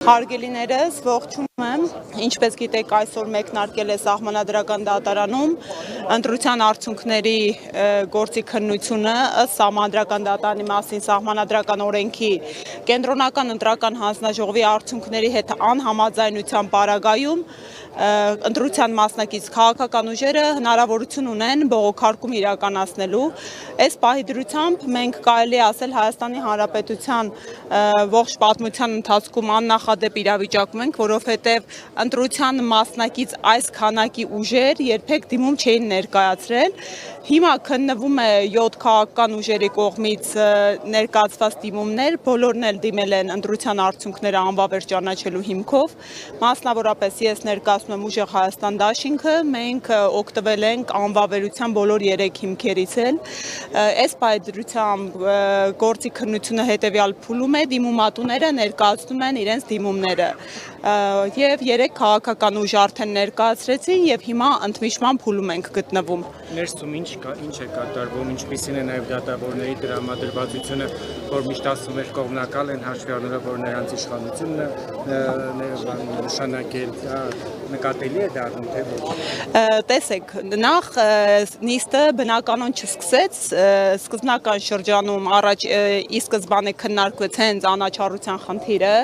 Հարգելիներս, ողջունում եմ, ինչպես գիտեք, այսօր մեկնարկել է Սահմանադրական դատարանում ընտրության արդյունքների գործի քննությունը ըստ Սահմանադրական դատարանի մասին Սահմանադրական օրենքի կենտրոնական ընտրական հանձնաժողովի արդյունքների հետ անհամաձայնության պարագայում ընտրության մասնակից քաղաքական ուժերը հնարավորություն ունեն բողոքարկում իրականացնելու։ Այս պահի դրությամբ մենք կարելի է ասել Հայաստանի Հանրապետության ողջ պատմության ընթացքում աննախադեպ իրավիճակում ենք, որովհետև ընտրության մասնակից այս քանակի ուժեր երբեք դիմում չէին ներկայացրել։ Հիմա քննվում է 7 քաղաքական ուժերի կողմից ներկայացված դիմումներ, բոլորն էլ դիմել են ընտրության արդյունքները անվավեր ճանաչելու հիմքով։ Մասնավորապես ես ներկայացնում եմ Ուժեղ Հայաստան դաշինքը, մենք օգտվել ենք անվավերության բոլոր 3 հիմքերից էլ։ Այս պայմանությամբ գործի քննությունը հետևյալ փուլում է, դիմումատուները ներկայացնում են իրենց դիմումները եւ 3 քաղաքական ուժ արդեն ներկայացրեցին եւ հիմա ընդմիջման փուլում ենք գտնվում։ Ներսում ինչ է կատարվում, ինչպիսին է նաև դատավորների տրամադրվածությունը, որ միշտ ասում էր կողմնակալ են հաշվի առնելով, որ նրանց իշխանությունն է նշանակել, նկատելի է դառնում, թե ոչ։ Տեսեք, նախ նիստը բնականon չսկսեց, սկզբնական շրջանում առաջ ի սկզբանե քննարկվեց հենց անաչառության խնդիրը,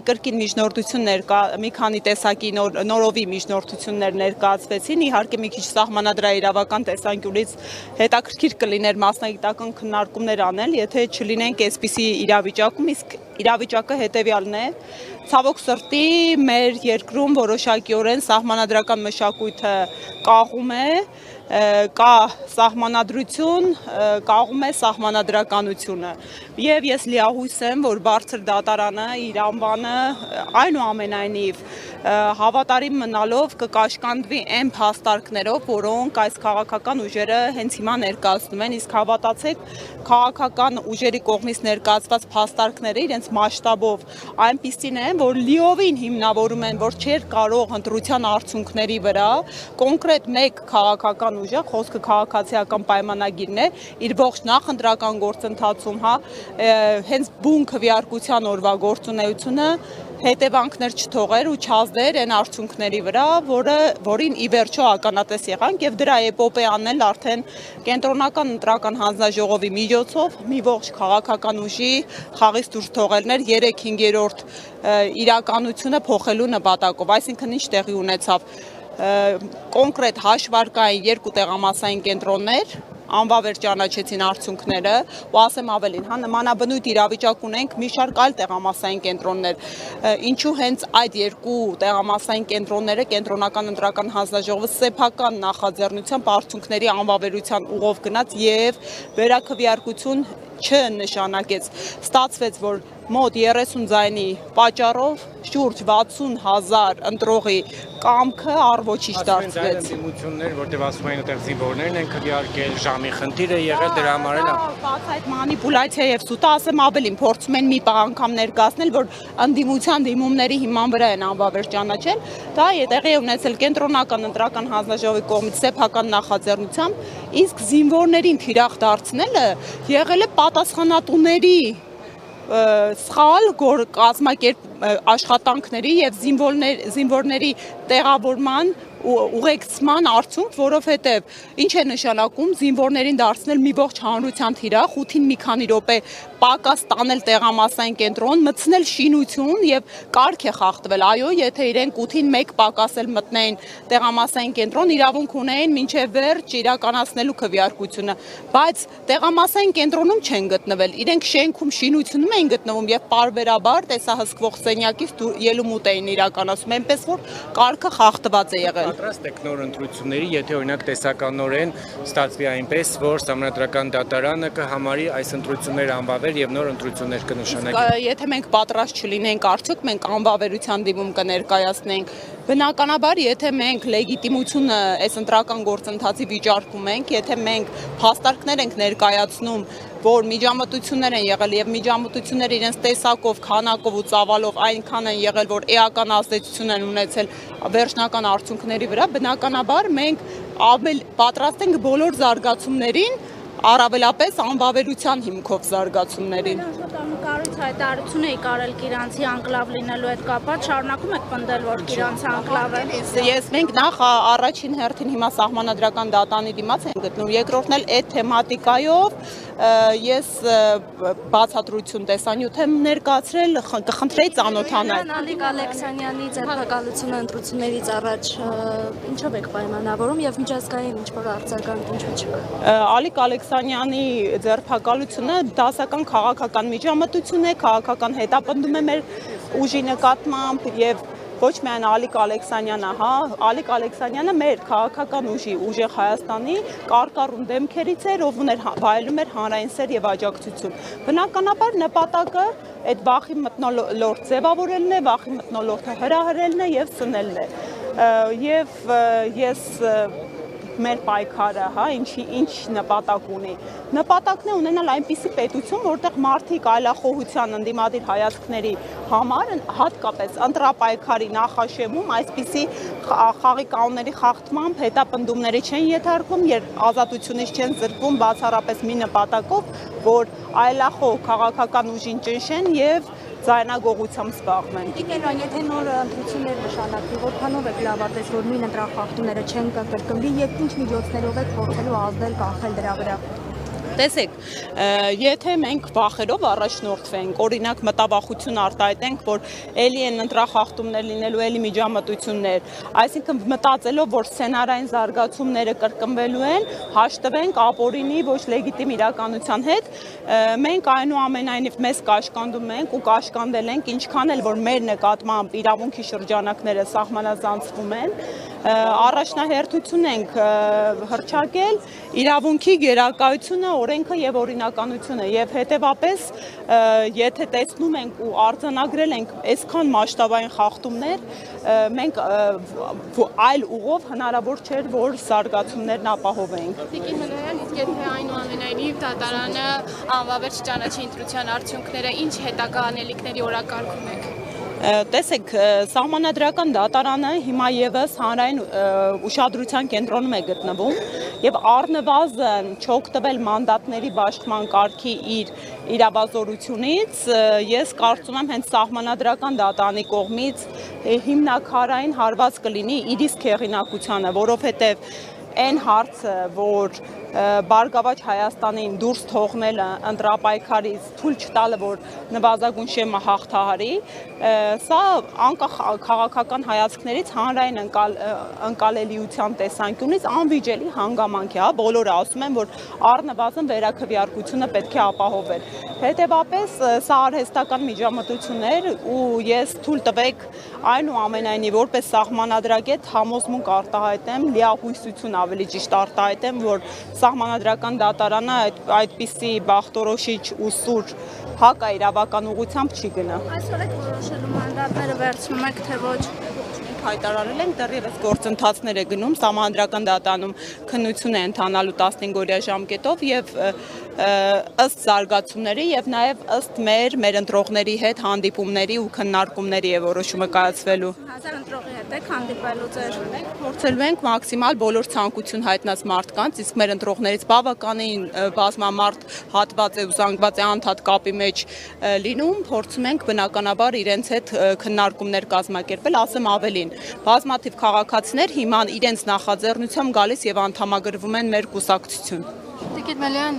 կրկին միջնորդություններ կա, մի քանի տեսակի նորովի միջնորդություններ ներկայացվեցին, իհարկե մի քիչ սահմանադրաիրավական տեսանկյունից հետաքրքիր կլիներ մասնագիտական քննարկումներ անել, եթե չլինենք այսպիսի իրավիճակում, իսկ իրավիճակը հետևյալն է, ցավոք սրտի մեր երկրում որոշակիորեն սահմանադրական մշակույթը կաղում է, կա սահմանադրություն, կաղում է սահմանադրականությունը եւ ես լիահույս եմ, որ բարձր դատարանը իր անվանը այնուամենայնիվ հավատարիմ մնալով կկաշկանդվի այն փաստարկներով, որոնք այս քաղաքական ուժերը հենց հիմա ներկայացնում են, իսկ հավատացեք, քաղաքական ուժերի կողմից ներկայացված փաստարկները իրենց մասշտաբով այնպիսին են, որ լիովին հիմնավորում են, որ չէր կարող ընտրության արդյունքների վրա կոնկրետ մեկ քաղաքական ուժը, խոսքը քաղաքացիական պայմանագիրն է, իր ողջ նախընտրական գործընթացում, հենց բուն քվեարկության օրվա գործունեությունը հետևանքներ չթողեր ու չազդեր այն արդյունքների վրա, որին ի վերջո ականատես եղանք եւ դրա էպոպեան էլ արդեն կենտրոնական ընտրական հանձնաժողովի միջոցով մի ողջ քաղաքական ուժի խաղից դուրս թողելն էր 3/5 իրականությունը փոխելու նպատակով, այսինքն ինչ տեղի ունեցավ կոնկրետ հաշվարկային 2 տեղամասային կենտրոններ անվավեր ճանաչեցին արդյունքները ու ասեմ ավելին, նմանաբնույթ իրավիճակ ունենք մի շարք այլ տեղամասային կենտրոններ, ինչու հենց այդ 2 տեղամասային կենտրոնները կենտրոնական ընտրական հանձնաժողովը սեփական նախաձեռնությամբ արդյունքների անվավերության ուղով գնաց եւ վերաքվեարկություն չնշանակեց, ստացվեց, որ մոտ 30 ձայնի պատճառով շուրջ 60,000 ընտրողի կամքը առոչիչ դարձվեց։ Դիմություններ, որտեղ ասում են այդտեղ զինվորներն են քվեարկել, ժամի խնդիր է եղել, դրա համար էլ բաց այդ մանիպուլյացիա եւ սուտը ասեմ ավելին, փորձում են մի անգամ ներկայացնել, որ ընդդիմության դիմումների հիման վրա են անվավեր ճանաչել, դա տեղի է ունեցել կենտրոնական ընտրական հանձնաժողովի կողմից սեփական նախաձեռնությամբ, իսկ զինվորներին թիրախ դարձնելը եղել է պատասխանատուների սխալ կազմակերպ աշխատանքների եւ զինվորների տեղավորման ուղեկցման արդյունք, որովհետև ինչ է նշանակում զինվորներին դարձնել մի ողջ հանրության թիրախ, 8-ին մի քանի րոպե պակաս տանել տեղամասային կենտրոն, մտցնել շինություն եւ կարգ է խախտվել, այո, եթե իրենք 8-ին 1 պակաս էլ մտնեին տեղամասային կենտրոն, իրավունք ունեին մինչեւ վերջ իրականացնելու քվեարկությունը, բայց տեղամասային կենտրոնում չեն գտնվել, իրենք շենքում շինությունում էին գտնվում եւ պարբերաբար տեսահսկվող սենյակից ելումուտ էին իրականացում, այնպես որ կարգը խախտված է եղել։ Պատրաստ եք նոր ընտրությունների, եթե օրինակ տեսականորեն ստացվի այնպես, որ Սահմանադրական դատարանը կհամարի այս ընտրությունները անվավեր եւ նոր ընտրություններ կնշանակի։ Եթե մենք պատրաստ չլինենք, արդյոք մենք անվավերության դիմում կներկայացնենք։ Բնականաբար, եթե մենք լեգիտիմությունը այս ընտրական գործընթացի վիճարկում ենք, եթե մենք փաստարկներ ենք ներկայացնում, որ միջամտություններ են եղել եւ միջամտությունները իրենց տեսակով, քանակով ու ծավալով այնքան են եղել, որ էական ազդեցություն են ունեցել վերջնական արդյունքների վրա, բնականաբար մենք պատրաստ ենք բոլոր զարգացումներին, առավելապես անվավերության հիմքով զարգացումներին։ Կառույց հայտարարություն էի կարել Կիրանցի անկլավ լինելու հետ կապված, շարունակում եք պնդել, որ Կիրանցը անկլավ է։ Ես մենք նախ առաջին հերթին հիմա սահմանադրական դատանի դիմաց ենք գտնում, երկրորդն էլ այդ թեմատիկայով ես բացատրություն տեսանյութ եմ ներկայացրել, կխնդրեի ծանոթանալ։ Ալիկ Ալեքսանյանի ձերբակալությունը ընտրություններից առաջ ինչով եք պայմանավորում եւ միջազգային ինչ-որ արձագանք ինչու չկա։ Ալիկ Ալեքսանյանի ձերբակալությունը դասական քաղաքական միջամտություն է, քաղաքական հետապնդում է մեր ուժի նկատմամբ եւ ոչ միայն Ալիկ Ալեքսանյանը, Ալիկ Ալեքսանյանը մեր քաղաքական ուժի ուժեղ Հայաստանի կարկառուն դեմքերից էր, ով ուներ վայելում էր հանրային սեր եւ աջակցություն։ Բնականաբար նպատակը այդ վախի մթնոլորտ ձևավորելն է, վախի մթնոլորտը հրահրելն է եւ սնելն է։ Եվ ես մեր պայքարը, ինչ նպատակ ունի։ Նպատակն է ունենալ այնպիսի պետություն, որտեղ մարդիկ այլախոհության ընդդիմադիր հայացքների համար, հատկապես ընտրապայքարի նախաշեմում այսպիսի խաղի կանոնների խախտմամբ հետապնդումների չեն ենթարկվում, ազատությունից չեն զրկվում բացառապես մի նպատակով, որ այլախոհ քաղաքական ուժին ճնշեն եւ ձայնագողությամբ զբաղվեն։ Տիկին, եթե նոր ընտրություններ նշանակվի, որքանով եք լավատես, որ նույն ընտրախախտումները չեն կրկնվի եւ ինչ միջոցներով եք փորձելու ազդել կանխել դրա վրա։ Տեսեք, եթե մենք վախերով առաջնորդվենք, օրինակ մտավախություն արտահայտենք, որ էլի են ընտրախախտումներ լինելու, էլի միջամտություններ, այսինքն մտածելով, որ սցենարային զարգացումները կրկնվելու են, հաշտվենք ապօրինի ոչ լեգիտիմ իրականության հետ, մենք այնուամենայնիվ մեզ կաշկանդում ենք ու կաշկանդել ենք, ինչքան էլ որ մեր նկատմամբ իրավունքի շրջանակները սահմանազանցվում են, առաջնահերթություն ենք հռչակել իրավունքի գերակայությունը, օրենքը եւ օրինականությունը եւ հետեւապես եթե տեսնում ենք ու արձանագրել ենք այսքան մասշտաբային խախտումներ, մենք այլ ուղով հնարավոր չէր որ զարգացումներն ապահովենք։ Տիկին Հնարյան, իսկ եթե այնուամենայնիվ դատարանը անվավեր չճանաչի ընտրության արդյունքները, ինչ հետագա անելիքների օրակարգում եք։ Տեսեք, սահմանադրական դատարանը հիմա եւս հանրային ուշադրության կենտրոնում է գտնվում եւ առնվազն չօգտվել մանդատների բաշխման կարգի իր իրավազորությունից, ես կարծում եմ հենց սահմանադրական դատարանի կողմից հիմնակարային հարված կլինի իր իսկ հեղինակությանը, որովհետեւ այն հարցը, որ Բարգավաճ Հայաստանին դուրս թողնելը ընտրապայքարից թույլ չտալը, որ նվազագույն շեմը հաղթահարի, սա անկախ քաղաքական հայացքներից հանրային ընկալելիության տեսանկյունից անվիճելի հանգամանք է, բոլորը ասում են, որ առնվազն վերաքվեարկությունը պետք է ապահովել։ Հետևաբար սա արհեստական միջամտություններ ու ես թույլ տվեք այնուամենայնիվ որպես սահմանադրագետ համոզմունք արտահայտեմ, լիահույսություն ավելի ճիշտ արտահայտեմ, որ սահմանադրական դատարանը այդպիսի բախտորոշիչ ու սուր հակաիրավական ուղղությամբ չի գնա։ Այսօր եք որոշելու մանդատները վերցնում եք, թե ոչ։ Հայտարարել ենք դեռևս գործընթացներ է գնում սահմանադրական դատարանում քննություն է ընթանալու 15-օրյա ժամկետով եւ ըստ զարգացումների եւ նաեւ ըստ մեր ընտրողների հետ հանդիպումների ու քննարկումների է որոշումը կայացվելու։ 1000 ընտրողի հետ եք հանդիպելու ձեր։ Փորձելու ենք մաքսիմալ բոլոր ցանկություն հայտնած մարդկանց, իսկ մեր ընտրողներից բավականին բազմամարդ հատված է ու զանգված է անդադ կապի մեջ լինում, փորձում ենք բնականաբար իրենց հետ քննարկումներ կազմակերպել, ասեմ ավելին։ Բազմաթիվ քաղաքացիներ հիմա իրենց նախաձեռնությամբ գալիս եւ անդամագրվում են մեր կուսակցություն։ Տիկին Մելյան,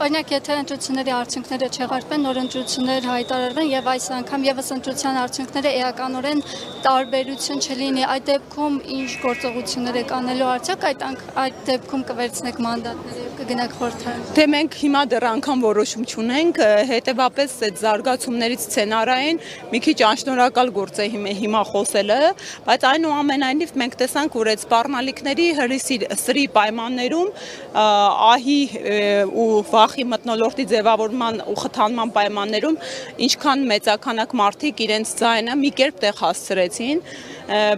օրինակ եթե ընտրությունների արդյունքները չեղարկվեն, նոր ընտրություններ հայտարարվեն եւ այս անգամ եւս ընտրության արդյունքները էականորեն տարբերություն չլինի, այդ դեպքում ինչ գործողություններ եք անելու արդյոք այդ դեպքում կվերցնեք մանդատները եւ կգնաք խորհրդարան։ Թե մենք հիմա դեռ անգամ որոշում չունենք, հետեւապես այդ զարգացումներից սցենարային մի քիչ անշնորհակալ գործ է հիմա խոսելը, բայց այնուամենայնիվ մենք տեսանք, որ այդ սպառնալիքների հրիսի պայմաններում ահի ու վախի մթնոլորտի ձևավորման ու խթանման պայմաններում ինչքան մեծականակ մարդիկ իրենց ձայնը մի կերպ տեղ հասցրեցին,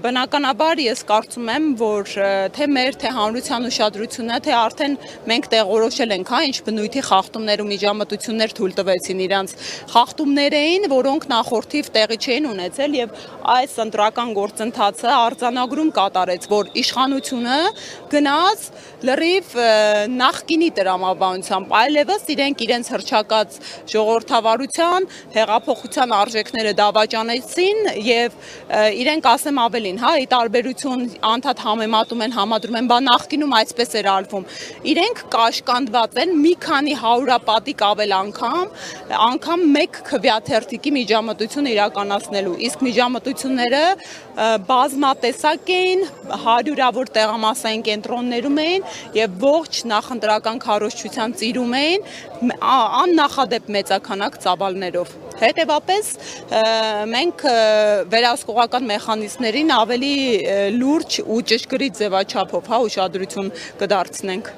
բնականաբար ես կարծում եմ, որ թե մեր, թե հանրության ուշադրությունը, թե արդեն մենք տեղորոշել ենք, ինչ բնույթի խախտումներ ու միջամտություններ թույլ տվեցին իրանց խախտումներ էին, որոնք նախորդիվ տեղի չէին ունեցել եւ այս ընտրական գործընթացը արձանագրում կատարեց, որ իշխանությունը գնաց լրիվ նախկինի տրամաբանությամբ, այլևս իրենց հռչակած ժողովրդավարության, հեղափոխության արժեքները դավաճանեցին եւ իրենք ասեմ ավելին, հա, ի տարբերություն անդադ համեմատում են, համադրում են, բա նախկինում այսպես էր արվում։ Իրենք կաշկանդված են մի քանի հարյուրապատիկ ավել անգամ մեկ քվեաթերթիկի միջամտություն իրականացնելու, իսկ միջամտությունները բազմատեսակ էին, հարյուրավոր տեղամասային կենտրոններում էին եւ ողջ նախընտրական քարոզչության ծիրում էին աննախադեպ մեծաքանակ ծավալներով։ Հետևաբար մենք վերահսկողական մեխանիզմներին ավելի լուրջ ու ճշգրիտ ձևաչափով ուշադրություն կդարձնենք։